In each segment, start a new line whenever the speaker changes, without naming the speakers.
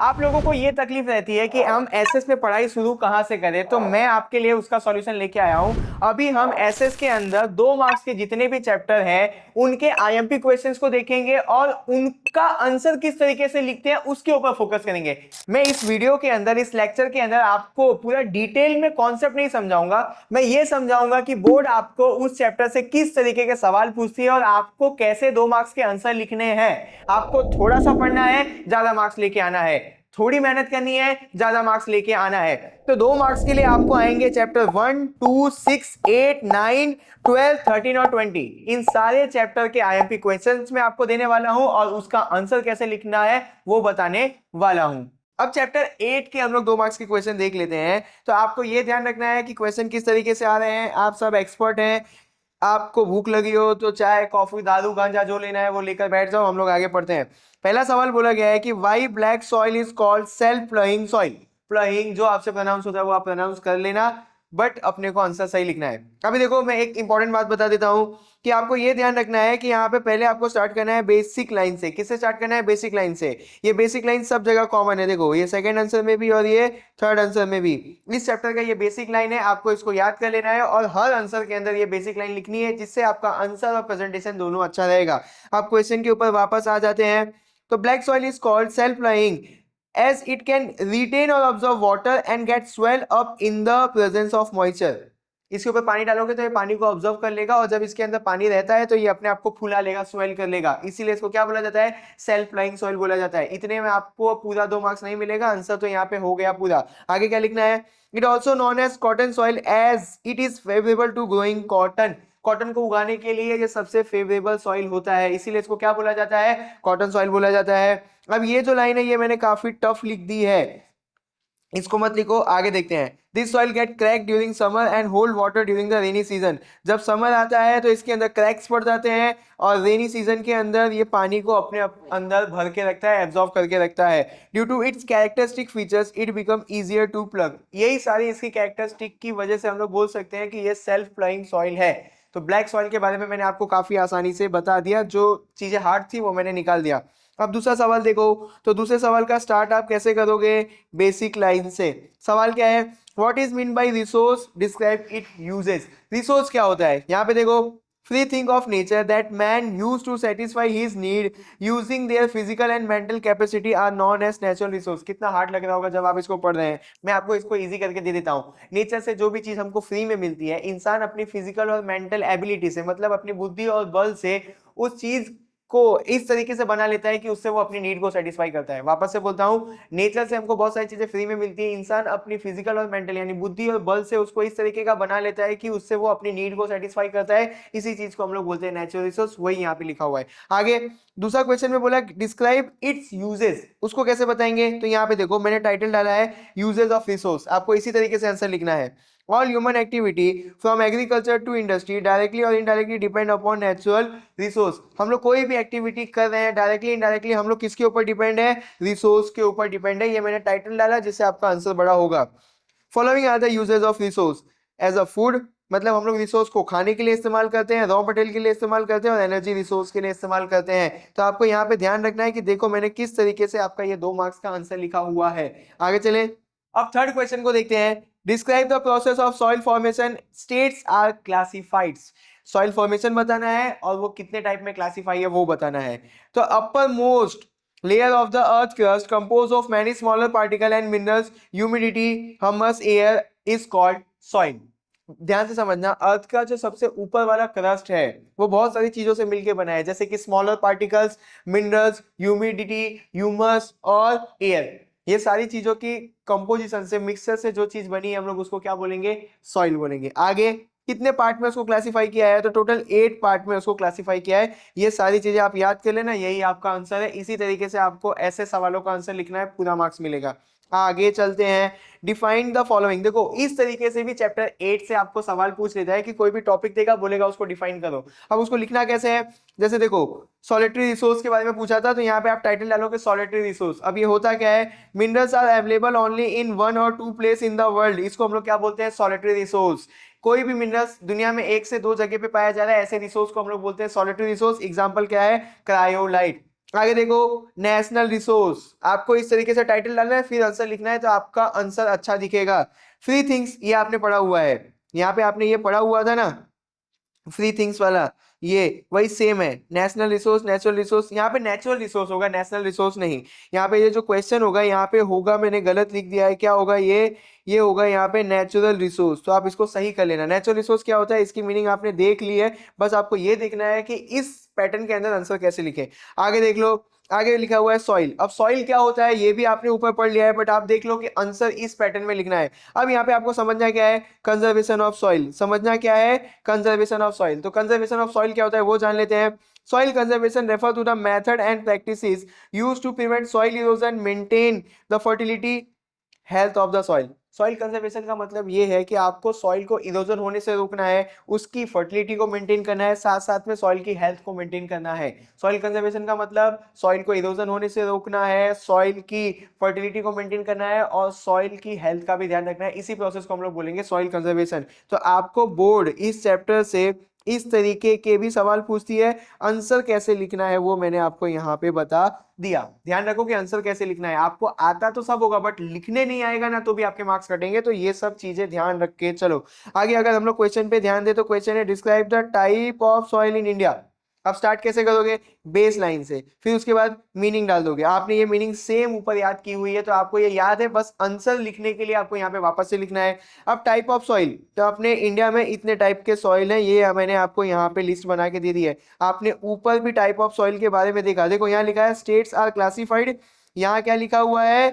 आप लोगों को ये तकलीफ रहती है कि हम एसएस में पढ़ाई शुरू कहाँ से करें, तो मैं आपके लिए उसका सॉल्यूशन लेके आया हूँ। अभी हम एसएस के अंदर 2 मार्क्स के जितने भी चैप्टर हैं उनके आईएमपी क्वेश्चंस को देखेंगे और उनका आंसर किस तरीके से लिखते हैं उसके ऊपर फोकस करेंगे। मैं इस वीडियो के अंदर, इस लेक्चर के अंदर आपको पूरा डिटेल में कॉन्सेप्ट नहीं समझाऊंगा। मैं ये समझाऊंगा कि बोर्ड आपको उस चैप्टर से किस तरीके के सवाल पूछती है और आपको कैसे 2 मार्क्स के आंसर लिखने हैं। आपको थोड़ा सा पढ़ना है, ज्यादा मार्क्स लेके आना है, थोड़ी मेहनत करनी है, ज्यादा मार्क्स लेके आना है। तो 2 मार्क्स के लिए आपको आएंगे चैप्टर 1, 2, 6, 8, 9, 12, 13 और 20। इन सारे चैप्टर के आईएमपी क्वेश्चंस मैं आपको देने वाला हूं और उसका आंसर कैसे लिखना है वो बताने वाला हूं। अब चैप्टर 8 के हम लोग 2 मार्क्स के क्वेश्चन देख लेते हैं। तो आपको यह ध्यान रखना है कि क्वेश्चन किस तरीके से आ रहे हैं। आप सब एक्सपर्ट हैं, आपको भूख लगी हो तो चाय, कॉफी, दारू, गांजा जो लेना है वो लेकर बैठ जाओ। हम लोग आगे पढ़ते हैं। पहला सवाल बोला गया है कि why black soil is called self ploughing soil. Ploughing जो आपसे प्रोनाउंस होता है वो आप प्रोनाउंस कर लेना, बट अपने को आंसर सही लिखना है। अभी देखो, मैं एक इंपॉर्टेंट बात बता देता हूं कि आपको ये ध्यान रखना है कि यहाँ पे पहले आपको स्टार्ट करना है बेसिक लाइन से। किससे स्टार्ट करना है? बेसिक लाइन से। ये बेसिक लाइन सब जगह कॉमन है, देखो ये सेकंड आंसर में भी और ये थर्ड आंसर में भी। इस चैप्टर का ये बेसिक लाइन है, आपको इसको याद कर लेना है और हर आंसर के अंदर ये बेसिक लाइन लिखनी है, जिससे आपका आंसर और प्रेजेंटेशन दोनों अच्छा रहेगा। आप क्वेश्चन के ऊपर वापस आ जाते हैं। तो black soil is called self lying as it can retain or absorb water and get swell up in the presence of moisture। इसके ऊपर पानी डालोगे तो ये पानी को ऑब्जर्व कर लेगा और जब इसके अंदर पानी रहता है तो ये अपने आप को फुला लेगा, स्वेल कर लेगा। इसीलिए इसको क्या बोला जाता है? सेल्फ फ्लाइंग सॉइल बोला जाता है। इतने में आपको पूरा 2 मार्क्स नहीं मिलेगा, आंसर तो यहाँ पे हो गया पूरा। आगे क्या लिखना है? It also known as cotton soil as it is favourable to growing cotton. Cotton को उगाने के लिए ये सबसे फेवरेबल सॉइल होता है, इसीलिए इसको क्या बोला जाता है? कॉटन सॉइल बोला जाता है। अब ये जो लाइन है ये मैंने काफी टफ लिख दी है, इसको मत लिखो, आगे देखते हैं। This soil get crack during summer and hold water during the rainy season. जब समर आता है तो इसके अंदर क्रैक्स पड़ जाते हैं और रेनी सीजन के अंदर ये पानी को अपने अंदर भर के रखता है, एब्जॉर्ब करके रखता है। Due to its characteristic features it become easier to plough. यही सारी इसकी कैरेक्टरिस्टिक की वजह से हम लोग बोल सकते हैं कि ये सेल्फ प्लगिंग सॉइल है। तो ब्लैक सॉइल के बारे में मैंने आपको काफी आसानी से बता दिया, जो चीजें हार्ड थी वो मैंने निकाल दिया। अब दूसरा सवाल देखो। तो दूसरे सवाल का स्टार्ट आप कैसे करोगे? बेसिक लाइन से। सवाल क्या है? What is mean by resource, describe it uses. Resource क्या होता है? यहाँ पे देखो, free thing of nature that man use to satisfy his need using their physical and mental capacity are known as natural resource. कितना hard लग रहा होगा जब आप इसको पढ़ रहे हैं। मैं आपको इसको इजी करके दे देता हूँ। नेचर से जो भी चीज हमको फ्री में मिलती है, इंसान अपनी फिजिकल और मेंटल एबिलिटी से, मतलब अपनी बुद्धि और बल से उस चीज को इस तरीके से बना लेता है कि उससे वो अपनी नीड को सेटिस्फाई करता है। वापस से बोलता हूँ, नेचर से हमको बहुत सारी चीजें फ्री में मिलती है, इंसान अपनी फिजिकल और मेंटल यानी बुद्धि और बल से उसको इस तरीके का बना लेता है कि उससे वो अपनी नीड को सेटिस्फाई करता है। इसी चीज को हम लोग बोलते हैं नेचुरल रिसोर्स, वही यहाँ पे लिखा हुआ है। आगे दूसरा क्वेश्चन में बोला डिस्क्राइब इट्स यूजेस। उसको कैसे बताएंगे? तो यहाँ पे देखो, मैंने टाइटल डाला है यूजेस ऑफ रिसोर्स। आपको इसी तरीके से आंसर लिखना है। All human activity from agriculture to industry directly or indirectly depend upon natural resource। हम लोग कोई भी एक्टिविटी कर रहे हैं, डायरेक्टली इनडायरेक्टली हम लोग किसके ऊपर डिपेंड है? रिसोर्स के ऊपर डिपेंड है। ये मैंने टाइटल डाला जिससे आपका आंसर बड़ा होगा। Following are the uses of resource as a food. मतलब हम लोग रिसोर्स को खाने के लिए इस्तेमाल करते हैं, रॉ मटेरियल के लिए इस्तेमाल करते हैं और एनर्जी रिसोर्स के लिए इस्तेमाल करते हैं। तो आपको यहाँ पे ध्यान रखना है कि देखो मैंने किस तरीके से आपका ये 2 मार्क्स का आंसर लिखा हुआ है। आगे चले, अब थर्ड क्वेश्चन को देखते हैं। Describe the process of soil formation, states are classified. Soil formation बताना है और वो कितने टाइप में क्लासिफाई है वो बताना है। तो upper most layer of the earth crust composed of many smaller particles and minerals, humidity, humus, air is called soil। ध्यान से समझना, अर्थ का जो सबसे ऊपर वाला क्रस्ट है वो बहुत सारी चीजों से मिलकर बना है, जैसे कि smaller particles, minerals, humidity, humus और एयर। ये सारी चीजों की कंपोजिशन से, मिक्सचर से जो चीज बनी है हम लोग उसको क्या बोलेंगे? सॉइल बोलेंगे। आगे कितने पार्ट में उसको क्लासिफाई किया है? तो टोटल 8 पार्ट में उसको क्लासिफाई किया है। ये सारी चीजें आप याद कर लेना, यही आपका आंसर है। इसी तरीके से आपको ऐसे सवालों का आंसर लिखना है, पूरा मार्क्स मिलेगा। आगे चलते हैं। Define the following. देखो इस तरीके से भी चैप्टर 8 से आपको सवाल पूछ लेता है कि कोई भी टॉपिक देगा, बोलेगा उसको डिफाइन करो। अब उसको लिखना कैसे है? जैसे देखो, सॉलिटरी रिसोर्स के बारे में पूछा था तो यहाँ पे आप टाइटल डालोगे सॉलिटरी रिसोर्स। अब ये होता क्या है? Minerals are available only in 1 और 2 प्लेस इन द वर्ल्ड। इसको हम लोग क्या बोलते हैं? Solitary resource. कोई भी मिनरल्स दुनिया में 1 से 2 जगह पे पाया जा रहा है, ऐसे रिसोर्स को हम लोग बोलते हैं सॉलिटरी रिसोर्स। एग्जांपल क्या है? क्रायोलाइट। आगे देखो, नेशनल रिसोर्स, आपको इस तरीके से टाइटल डालना है फिर आंसर लिखना है तो आपका आंसर अच्छा दिखेगा। फ्री थिंग्स, ये आपने पढ़ा हुआ है, यहाँ पे आपने ये पढ़ा हुआ था ना, फ्री थिंग्स वाला, ये वही सेम है। नेशनल रिसोर्स, नेचुरल रिसोर्स, यहाँ पे नेचुरल रिसोर्स होगा, नेशनल रिसोर्स नहीं। यहाँ पे ये जो क्वेश्चन होगा यहाँ पे होगा, मैंने गलत लिख दिया है, क्या होगा ये होगा यहाँ पे नेचुरल रिसोर्स, तो आप इसको सही कर लेना। नेचुरल रिसोर्स क्या होता है, इसकी मीनिंग आपने देख ली है, बस आपको ये देखना है कि इस पैटर्न के अंदर आंसर कैसे लिखे। आगे देख लो, आगे लिखा हुआ है सॉइल। अब सॉइल क्या होता है ये भी आपने ऊपर पढ़ लिया है, बट आप देख लो कि आंसर इस पैटर्न में लिखना है। अब यहाँ पे आपको समझना क्या है, कंजर्वेशन ऑफ सॉइल, समझना क्या है, कंजर्वेशन ऑफ सॉइल। तो कंजर्वेशन ऑफ सॉइल क्या होता है वो जान लेते हैं। Soil conservation refer to the method and practices used to prevent soil erosion, maintain the fertility, health of the soil. Soil conservation का मतलब ये है कि आपको सॉइल को इरोजन होने से रोकना है, उसकी फर्टिलिटी को मेंटेन करना है, साथ साथ में सॉइल की हेल्थ को मेंटेन करना है। सॉइल कंजर्वेशन का मतलब सॉइल को इरोजन होने से रोकना है, सॉइल की फर्टिलिटी को मेंटेन करना है और सॉइल की हेल्थ का भी ध्यान रखना है। इसी प्रोसेस को हम लोग बोलेंगे सॉइल कंजर्वेशन। तो आपको बोर्ड इस चैप्टर से इस तरीके के भी सवाल पूछती है, आंसर कैसे लिखना है वो मैंने आपको यहाँ पे बता दिया। ध्यान रखो कि आंसर कैसे लिखना है, आपको आता तो सब होगा बट लिखने नहीं आएगा ना तो भी आपके मार्क्स कटेंगे, तो ये सब चीजें ध्यान रख के चलो आगे। अगर हम लोग क्वेश्चन पे ध्यान दे तो क्वेश्चन है describe the type of soil in India. अब स्टार्ट कैसे करोगे, बेस लाइन से, फिर उसके बाद मीनिंग डाल दोगे। आपने ये मीनिंग सेम ऊपर याद की हुई है तो आपको ये याद है, बस आंसर लिखने के लिए आपको यहाँ पे वापस से लिखना है। अब टाइप ऑफ सॉइल, तो अपने इंडिया में इतने टाइप के सॉइल हैं, ये मैंने आपको यहाँ पे लिस्ट बना के दे दी है। आपने ऊपर भी टाइप ऑफ सॉइल के बारे में देखा, देखो यहाँ लिखा है स्टेट्स आर क्लासिफाइड, यहाँ क्या लिखा हुआ है,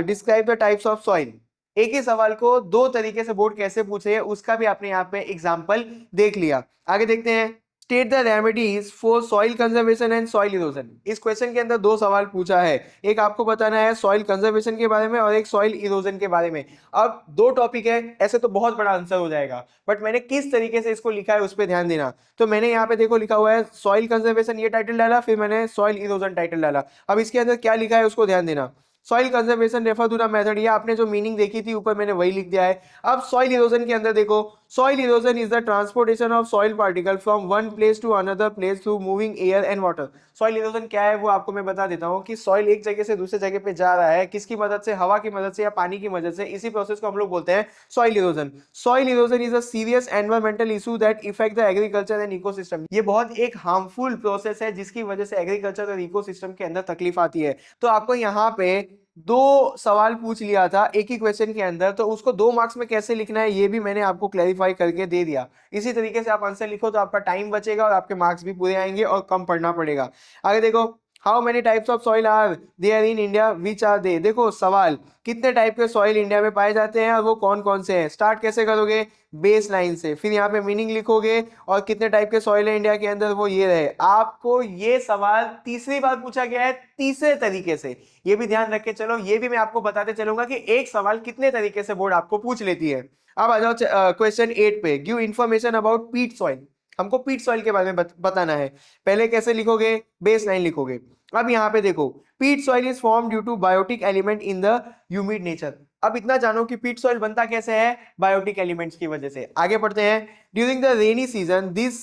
describe the types of soil. एक ही सवाल को दो तरीके से बोर्ड कैसे पूछे उसका भी आपने यहाँ पे एग्जाम्पल देख लिया। आगे देखते हैं, state the remedies for soil conservation and soil erosion. इस क्वेश्चन के अंदर दो सवाल पूछा है, एक आपको बताना है सॉइल कंजर्वेशन के बारे में और एक सॉइल इरोजन के बारे में। अब दो टॉपिक है, ऐसे तो बहुत बड़ा आंसर हो जाएगा, बट मैंने किस तरीके से इसको लिखा है उस पर ध्यान देना। तो मैंने यहाँ पे देखो लिखा हुआ है सॉइल कंजर्वेशन ये टाइटल डाला, फिर मैंने सॉइल इरोजन टाइटल डाला। अब इसके अंदर क्या लिखा है उसको ध्यान देना। Soil conservation refer to the method, ये आपने जो मीनिंग देखी थी ऊपर मैंने वही लिख दिया है। अब सॉइल इरोजन के अंदर देखो, soil erosion is the transportation of soil particle from one place to another place through moving air and water. Soil erosion क्या है वो आपको मैं बता देता हूँ कि सॉइल एक जगह से दूसरे जगह पे जा रहा है, किसकी मदद से, हवा की मदद से या पानी की मदद से, इसी प्रोसेस को हम लोग बोलते हैं soil erosion. Soil erosion is a serious environmental issue that effect the agriculture and ecosystem. ये बहुत एक हार्मफुल प्रोसेस है जिसकी वजह से एग्रीकल्चर और इकोसिस्टम के अंदर तकलीफ आती है। तो आपको यहाँ पे दो सवाल पूछ लिया था एक ही क्वेश्चन के अंदर, तो उसको 2 मार्क्स में कैसे लिखना है ये भी मैंने आपको क्लैरिफाई करके दे दिया। इसी तरीके से आप आंसर लिखो तो आपका टाइम बचेगा और आपके मार्क्स भी पूरे आएंगे और कम पढ़ना पड़ेगा। आगे देखो, how many types of soil are there in India, which are they. देखो सवाल, कितने टाइप के सॉइल इंडिया में पाए जाते हैं और वो कौन कौन से हैं। स्टार्ट कैसे करोगे, बेस लाइन से, फिर यहाँ पे मीनिंग लिखोगे और कितने टाइप के सॉइल है इंडिया के अंदर वो ये रहे। आपको ये सवाल तीसरी बार पूछा गया है तीसरे तरीके से, ये भी ध्यान रख के चलो, ये भी मैं आपको बताते चलूंगा कि एक सवाल कितने तरीके से बोर्ड आपको पूछ लेती है। अब आ जाओ क्वेश्चन 8 पे, गिव इंफॉर्मेशन अबाउट पीट सॉइल। हमको पीट सॉइल के बारे में बताना है। पहले कैसे लिखोगे, बेस लाइन लिखोगे। अब यहाँ पे देखो, peat soil is form due to biotic element in the humid nature. अब इतना जानो कि पीट सॉइल बनता कैसे है, बायोटिक एलिमेंट्स की वजह से। आगे पढ़ते हैं, during the rainy season this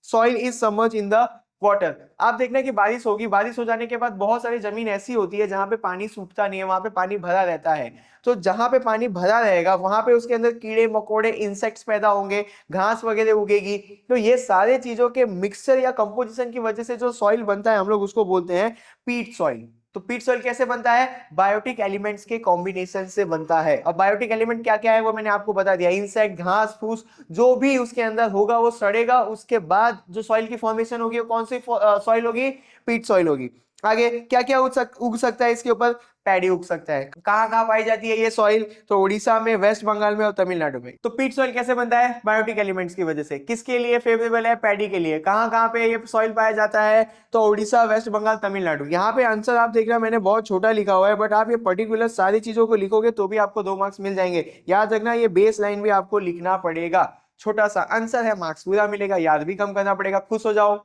soil is submerged in the water. आप देखना कि बारिश होगी, बारिश हो जाने के बाद बहुत सारी जमीन ऐसी होती है जहां पे पानी सूखता नहीं है, वहां पे पानी भरा रहता है। तो जहां पे पानी भरा रहेगा वहां पे उसके अंदर कीड़े मकोड़े इंसेक्ट्स पैदा होंगे, घास वगैरह उगेगी। तो ये सारे चीजों के मिक्सचर या कंपोजिशन की वजह से जो सॉइल बनता है हम लोग उसको बोलते हैं पीट सॉइल। तो पीट सॉइल कैसे बनता है, बायोटिक एलिमेंट्स के कॉम्बिनेशन से बनता है। अब बायोटिक एलिमेंट क्या क्या है वो मैंने आपको बता दिया, इंसेक्ट, घास फूस, जो भी उसके अंदर होगा वो सड़ेगा, उसके बाद जो सॉइल की फॉर्मेशन होगी वो कौन सी सॉइल होगी, पीट सॉइल होगी। आगे क्या क्या उग सकता है इसके ऊपर, पैडी उग सकता है। कहाँ कहाँ पाई जाती है ये सॉइल, तो उड़ीसा में, वेस्ट बंगाल में और तमिलनाडु में। तो पीट सॉइल कैसे बनता है, बायोटिक एलिमेंट्स की वजह से। किसके लिए फेवरेबल है, पैडी के लिए। कहाँ कहाँ पे ये सॉइल पाया जाता है, तो उड़ीसा, वेस्ट बंगाल, तमिलनाडु। यहाँ पे आंसर आप देख रहे हो मैंने बहुत छोटा लिखा हुआ है, बट आप ये पर्टिकुलर सारी चीजों को लिखोगे तो भी आपको 2 मार्क्स मिल जाएंगे। याद रखना ये बेस लाइन भी आपको लिखना पड़ेगा, छोटा सा आंसर है, मार्क्स पूरा मिलेगा, याद भी कम करना पड़ेगा, खुश हो जाओ।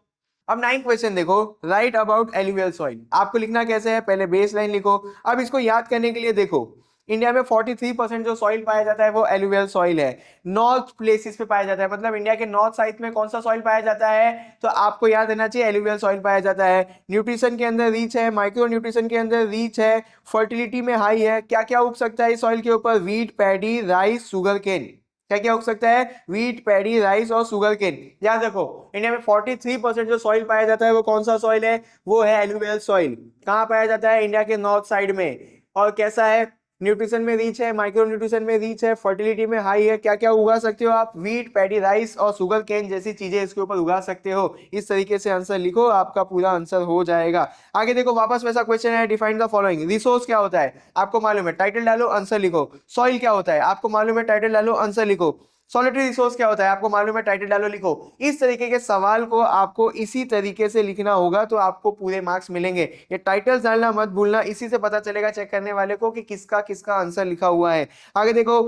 अब 9 क्वेश्चन देखो, राइट अबाउट एलुवियल सॉइल। आपको लिखना कैसे है, पहले बेस लाइन लिखो। अब इसको याद करने के लिए देखो, इंडिया में 43% जो सॉइल पाया जाता है वो एलुवियल सॉइल है। नॉर्थ प्लेसेस पे पाया जाता है, मतलब इंडिया के नॉर्थ साइड में कौन सा सॉइल पाया जाता है, तो आपको याद रहना चाहिए एलुवियल सॉइल पाया जाता है। न्यूट्रिशन के अंदर रीच है, माइक्रो न्यूट्रिशन के अंदर रीच है, फर्टिलिटी में हाई है। क्या क्या उग सकता है इस सॉइल के ऊपर, wheat, paddy, rice, sugar cane. क्या क्या उग सकता है, व्हीट, पैडी, राइस और शुगर केन। याद रखो इंडिया में 43% जो सॉइल पाया जाता है वो कौन सा सॉइल है, वो है एलुवियल सॉइल। कहाँ पाया जाता है, इंडिया के नॉर्थ साइड में। और कैसा है, न्यूट्रिशन में रीच है, माइक्रो न्यूट्रिशन में रीच है, फर्टिलिटी में हाई है। क्या क्या उगा सकते हो आप, व्हीट, पैडी, राइस और शुगर केन जैसी चीजें इसके ऊपर उगा सकते हो। इस तरीके से आंसर लिखो, आपका पूरा आंसर हो जाएगा। आगे देखो वापस वैसा क्वेश्चन है, डिफाइन द फॉलोइंग। रिसोर्स क्या होता है आपको मालूम है, टाइटल डालो आंसर लिखो। सॉइल क्या होता है आपको मालूम है, टाइटल डालो आंसर लिखो। सॉलिटरी रिसोर्स क्या होता है आपको मालूम है, टाइटल डालो लिखो। इस तरीके के सवाल को आपको इसी तरीके से लिखना होगा तो आपको पूरे मार्क्स मिलेंगे। ये टाइटल्स डालना मत भूलना, इसी से पता चलेगा चेक करने वाले को कि किसका किसका आंसर लिखा हुआ है। आगे देखो,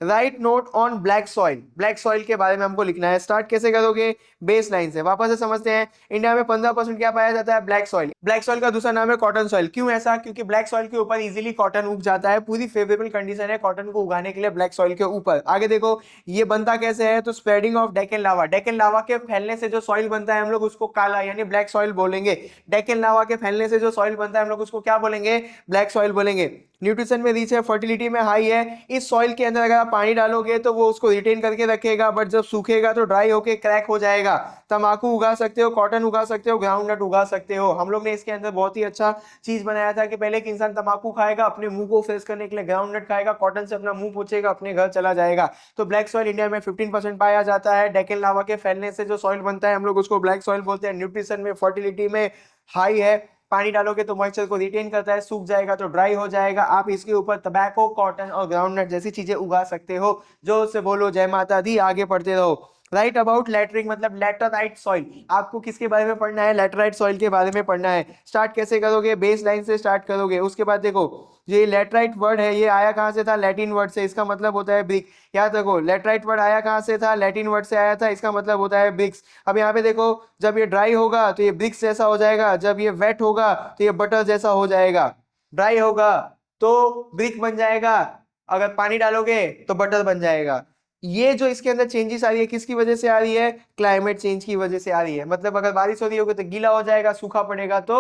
right note on black soil. Black soil के बारे में हमको लिखना है। स्टार्ट कैसे करोगे, बेस लाइन से। वापस से समझते हैं, इंडिया में 15% क्या पाया जाता है, ब्लैक सॉइल। ब्लैक सॉइल का दूसरा नाम है कॉटन सॉइल। क्यों ऐसा, क्योंकि ब्लैक सॉइल के ऊपर इजीली कॉटन उग जाता है, पूरी फेवरेबल कंडीशन है कॉटन को उगाने के लिए ब्लैक सॉइल के ऊपर। आगे देखो ये बनता कैसे है, तो स्प्रेडिंग ऑफ डेक्कन लावा। डेक्कन लावा के फैलने से जो सॉइल बनता है हम लोग उसको काला यानी ब्लैक सॉइल बोलेंगे। डेक्कन लावा के फैलने से जो सॉइल बनता है हम लोग उसको क्या बोलेंगे, ब्लैक सॉइल बोलेंगे। न्यूट्रिशन में रीच है, फर्टिलिटी में हाई है। इस सॉइल के अंदर अगर आप पानी डालोगे तो वो उसको रिटेन करके रखेगा, बट जब सूखेगा तो ड्राई होके क्रैक हो जाएगा। तंबाकू उगा सकते हो, कॉटन उगा सकते हो, ग्राउंड नट उगा सकते हो। हम लोग ने इसके अंदर बहुत ही अच्छा चीज बनाया था कि पहले एक इंसान तंबाकू खाएगा, अपने मुंह को फ्रेश करने के लिए ग्राउंड नट खाएगा, कॉटन से अपना मुंह पोछेगा, अपने घर चला जाएगा। तो ब्लैक सॉइल इंडिया में 15% पाया जाता है। डेक्कन लावा के फैलने से जो सॉइल बनता है हम लोग उसको ब्लैक सॉइल बोलते हैं। न्यूट्रिशन में, फर्टिलिटी में हाई है। पानी डालोगे तो मॉइस्चर को रिटेन करता है, सूख जाएगा तो ड्राई हो जाएगा। आप इसके ऊपर टबैको, कॉटन और ग्राउंडनट जैसी चीजें उगा सकते हो। जो से बोलो जय माता दी, आगे पढ़ते रहो। राइट अबाउट लैटरिंग मतलब लैटराइट सॉइल। आपको किसके बारे में पढ़ना है, लैटराइट सॉइल के बारे में पढ़ना है। स्टार्ट कैसे करोगे, बेस लाइन से स्टार्ट करोगे। उसके बाद देखो ये लैटराइट वर्ड है, ये आया कहाँ से था, लैटिन वर्ड से। इसका मतलब होता है ब्रिक। याद रखो लैटराइट वर्ड आया कहाँ से था, लैटिन वर्ड से आया था। इसका मतलब होता है ब्रिक्स। अब यहाँ पे देखो, जब ये ड्राई होगा तो ये ब्रिक्स जैसा हो जाएगा, जब ये वेट होगा तो ये बटर जैसा हो जाएगा। ड्राई होगा तो ब्रिक बन जाएगा, अगर पानी डालोगे तो बटर बन जाएगा। ये जो इसके अंदर चेंजेस आ रही है किसकी वजह से आ रही है, क्लाइमेट चेंज की वजह से आ रही है। मतलब अगर बारिश हो रही होगी तो गीला हो जाएगा, सूखा पड़ेगा तो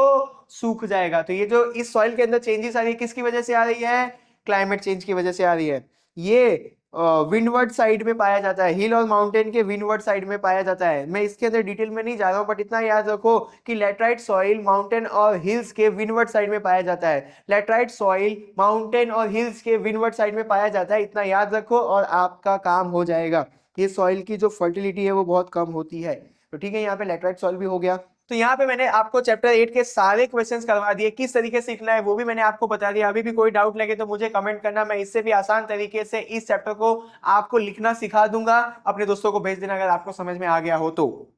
सूख जाएगा। तो ये जो इस सॉइल के अंदर चेंजेस आ रही है किसकी वजह से आ रही है, क्लाइमेट चेंज की वजह से आ रही है। ये विंडवर्ड साइड में पाया जाता है, हिल और माउंटेन के विंडवर्ड साइड में पाया जाता है। मैं इसके अंदर डिटेल में नहीं जा रहा हूँ, बट इतना याद रखो कि लैटराइट सॉइल माउंटेन और हिल्स के विंडवर्ड साइड में पाया जाता है। लैटराइट सॉइल माउंटेन और हिल्स के विंडवर्ड साइड में पाया जाता है, इतना याद रखो और आपका काम हो जाएगा। ये सॉइल की जो फर्टिलिटी है वो बहुत कम होती है। तो ठीक है, यहाँ पे लैटराइट सॉइल भी हो गया। तो यहाँ पे मैंने आपको चैप्टर 8 के सारे क्वेश्चंस करवा दिए, किस तरीके से सीखना है वो भी मैंने आपको बता दिया। अभी भी कोई डाउट लगे तो मुझे कमेंट करना, मैं इससे भी आसान तरीके से इस चैप्टर को आपको लिखना सिखा दूंगा। अपने दोस्तों को भेज देना अगर आपको समझ में आ गया हो तो।